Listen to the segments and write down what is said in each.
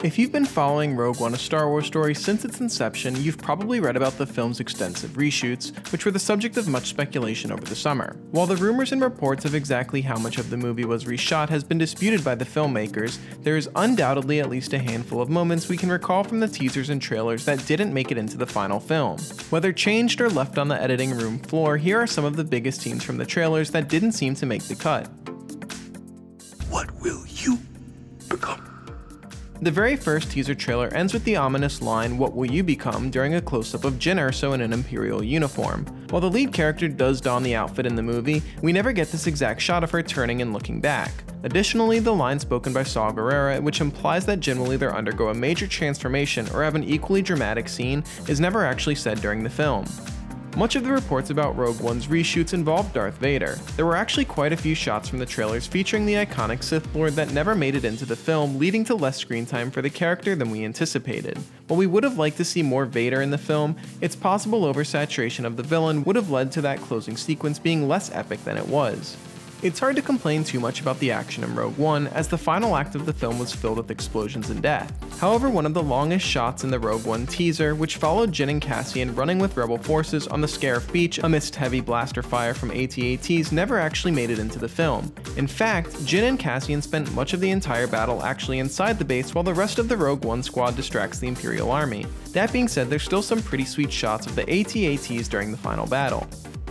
If you've been following Rogue One, a Star Wars story since its inception, you've probably read about the film's extensive reshoots, which were the subject of much speculation over the summer. While the rumors and reports of exactly how much of the movie was reshot has been disputed by the filmmakers, there is undoubtedly at least a handful of moments we can recall from the teasers and trailers that didn't make it into the final film. Whether changed or left on the editing room floor, here are some of the biggest scenes from the trailers that didn't seem to make the cut. What will you become? The very first teaser trailer ends with the ominous line, "What will you become?" during a close-up of Jyn Erso in an Imperial uniform. While the lead character does don the outfit in the movie, we never get this exact shot of her turning and looking back. Additionally, the line spoken by Saw Gerrera, which implies that Jyn will either undergo a major transformation or have an equally dramatic scene, is never actually said during the film. Much of the reports about Rogue One's reshoots involved Darth Vader. There were actually quite a few shots from the trailers featuring the iconic Sith Lord that never made it into the film, leading to less screen time for the character than we anticipated. While we would have liked to see more Vader in the film, it's possible oversaturation of the villain would have led to that closing sequence being less epic than it was. It's hard to complain too much about the action in Rogue One, as the final act of the film was filled with explosions and death. However, one of the longest shots in the Rogue One teaser, which followed Jyn and Cassian running with rebel forces on the Scarif beach amidst heavy blaster fire from AT-ATs, never actually made it into the film. In fact, Jyn and Cassian spent much of the entire battle actually inside the base, while the rest of the Rogue One squad distracts the Imperial army. That being said, there's still some pretty sweet shots of the AT-ATs during the final battle.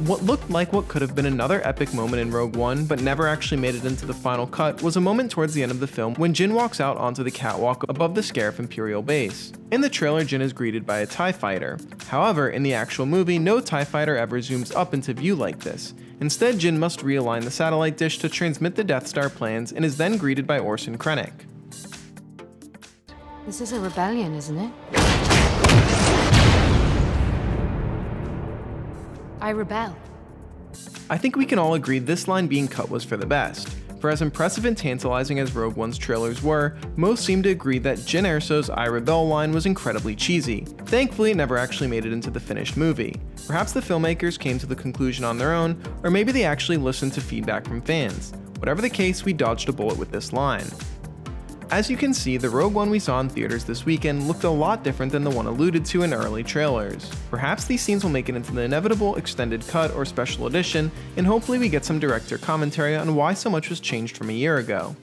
What looked like what could have been another epic moment in Rogue One, but never actually made it into the final cut, was a moment towards the end of the film when Jyn walks out onto the catwalk above the Scarif Imperial base. In the trailer, Jyn is greeted by a TIE fighter. However, in the actual movie, no TIE fighter ever zooms up into view like this. Instead, Jyn must realign the satellite dish to transmit the Death Star plans and is then greeted by Orson Krennic. This is a rebellion, isn't it? I rebel. I think we can all agree this line being cut was for the best. For as impressive and tantalizing as Rogue One's trailers were, most seem to agree that Jyn Erso's "I rebel" line was incredibly cheesy. Thankfully, it never actually made it into the finished movie. Perhaps the filmmakers came to the conclusion on their own, or maybe they actually listened to feedback from fans. Whatever the case, we dodged a bullet with this line. As you can see, the Rogue One we saw in theaters this weekend looked a lot different than the one alluded to in early trailers. Perhaps these scenes will make it into the inevitable extended cut or special edition, and hopefully we get some director commentary on why so much was changed from a year ago.